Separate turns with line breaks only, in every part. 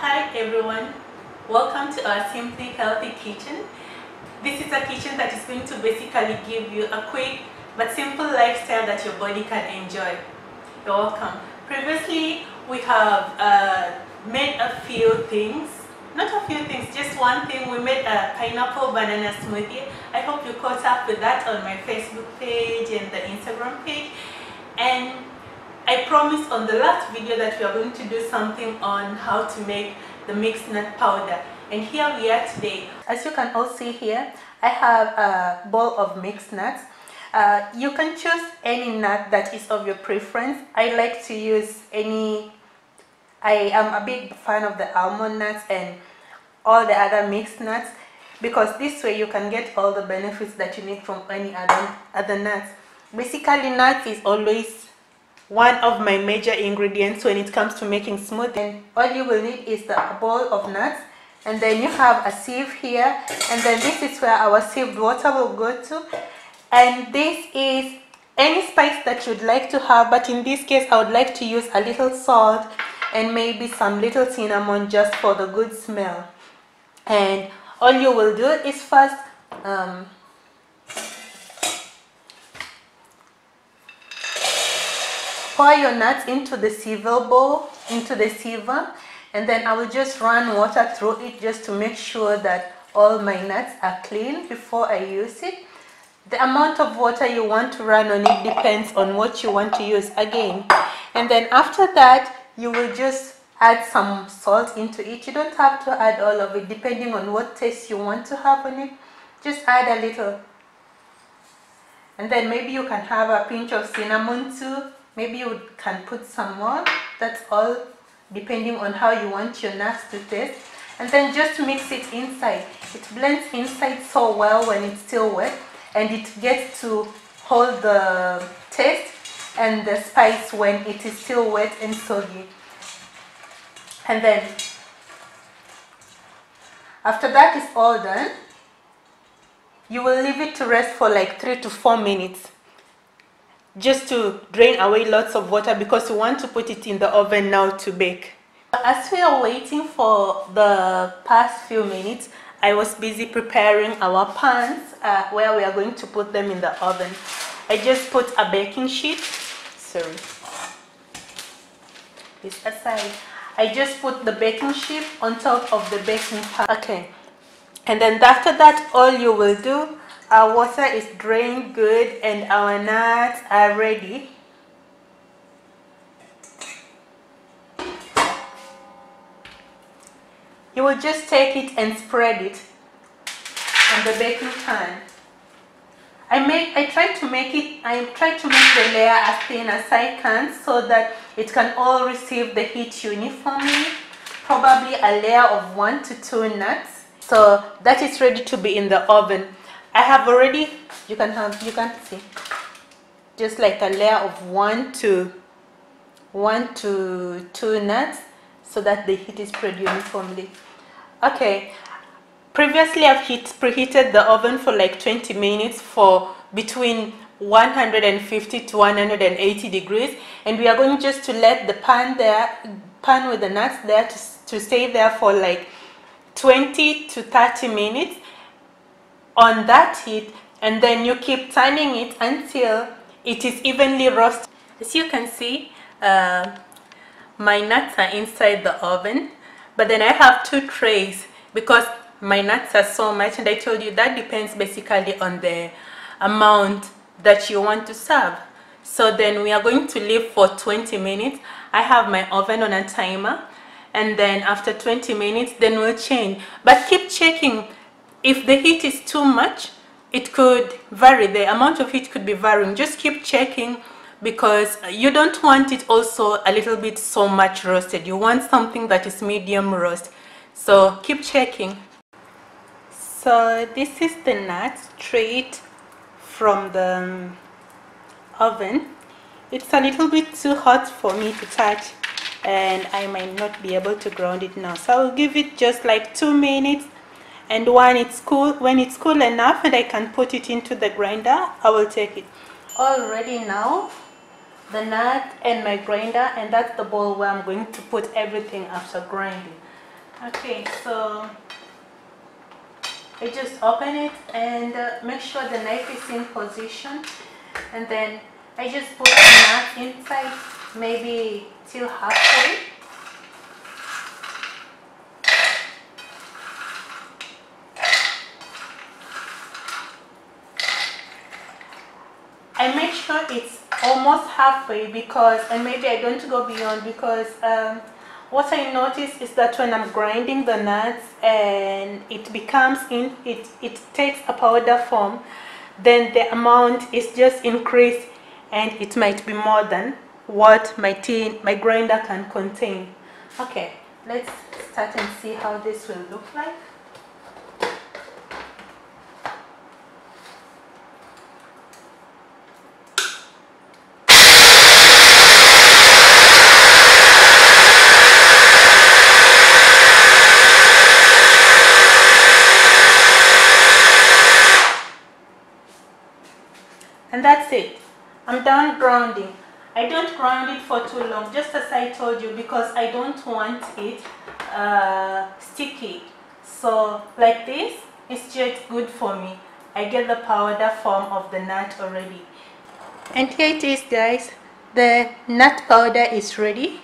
Hi everyone, welcome to our Simply Healthy Kitchen. This is a kitchen that is going to basically give you a quick but simple lifestyle that your body can enjoy. You're welcome. Previously we have made a few things, not a few things, just one thing. We made a pineapple banana smoothie. I hope you caught up with that on my Facebook page and the Instagram page. And I promised on the last video that we are going to do something on how to make the mixed nut powder, and here we are today. As you can all see here, I have a bowl of mixed nuts. You can choose any nut that is of your preference. I like to use any. I am a big fan of the almond nuts and all the other mixed nuts, because this way you can get all the benefits that you need from any other nuts. Basically, nuts is always one of my major ingredients when it comes to making smoothie. And all you will need is the bowl of nuts, and then you have a sieve here, and then this is where our sieved water will go to. And this is any spice that you'd like to have, but in this case I would like to use a little salt and maybe some little cinnamon just for the good smell. And all you will do is first pour your nuts into the siever bowl, into the siever, and then I will just run water through it just to make sure that all my nuts are clean before I use it. The amount of water you want to run on it depends on what you want to use again. And then after that, you will just add some salt into it. You don't have to add all of it, depending on what taste you want to have on it. Just add a little. And then maybe you can have a pinch of cinnamon too. Maybe you can put some more. That's all, depending on how you want your nuts to taste. And then just mix it inside. It blends inside so well when it's still wet, and it gets to hold the taste and the spice when it is still wet and soggy. And then after that is all done, you will leave it to rest for like 3 to 4 minutes. Just to drain away lots of water, because we want to put it in the oven now to bake. As we are waiting for the past few minutes, I was busy preparing our pans where we are going to put them in the oven. I just put a baking sheet. Sorry. This aside. I just put the baking sheet on top of the baking pan. Okay. And then after that, all you will do, our water is drained good and our nuts are ready. You will just take it and spread it on the baking pan. I try to make the layer as thin as I can so that it can all receive the heat uniformly. Probably a layer of 1 to 2 nuts. So that is ready to be in the oven. I have already, you can see, just like a layer of 1 to 2 nuts, so that the heat is spread uniformly. Okay, previously I've preheated the oven for like 20 minutes for between 150 to 180 degrees, and we are going just to let the pan with the nuts there to stay there for like 20 to 30 minutes on that heat, and then you keep turning it until it is evenly roasted. As you can see, my nuts are inside the oven, but then I have 2 trays because my nuts are so much, and I told you that depends basically on the amount that you want to serve. So then we are going to leave for 20 minutes. I have my oven on a timer, and then after 20 minutes then we'll change, but keep checking. If the heat is too much, it could vary. The amount of heat could be varying. Just keep checking, because you don't want it also a little bit so much roasted. You want something that is medium roast. So keep checking. So this is the nuts straight from the oven. It's a little bit too hot for me to touch, and I might not be able to ground it now. So I'll give it just like 2 minutes. And when it's cool enough and I can put it into the grinder, I will take it. All ready now, the nut and my grinder, and that's the bowl where I'm going to put everything after grinding. Okay, so I just open it and make sure the knife is in position, and then I just put the nut inside, maybe till halfway. I make sure it's almost halfway because, and maybe I don't go beyond, because what I notice is that when I'm grinding the nuts and it becomes it takes a powder form, then the amount is just increased and it might be more than what my grinder can contain. Okay, let's start and see how this will look like. And that's it. I'm done grounding. I don't ground it for too long, just as I told you, because I don't want it sticky. So like this, it's just good for me. I get the powder form of the nut already. And here it is, guys. The nut powder is ready.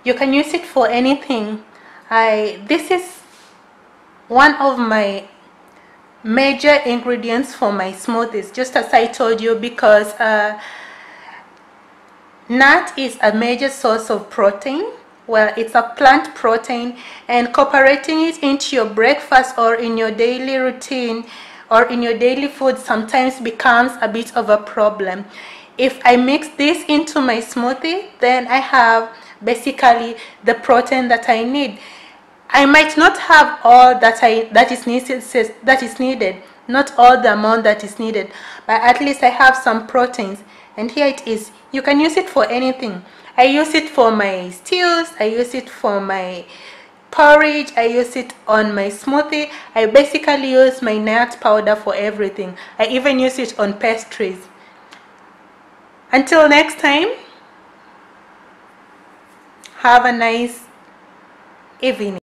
You can use it for anything. This is one of my major ingredients for my smoothies, just as I told you, because nut is a major source of protein. Well, it's a plant protein, and incorporating it into your breakfast or in your daily routine or in your daily food sometimes becomes a bit of a problem. If I mix this into my smoothie, then I have basically the protein that I need. I might not have all that is needed, not all the amount that is needed, but at least I have some proteins. And here it is. You can use it for anything. I use it for my stews, I use it for my porridge, I use it on my smoothie. I basically use my nut powder for everything. I even use it on pastries. Until next time, have a nice evening.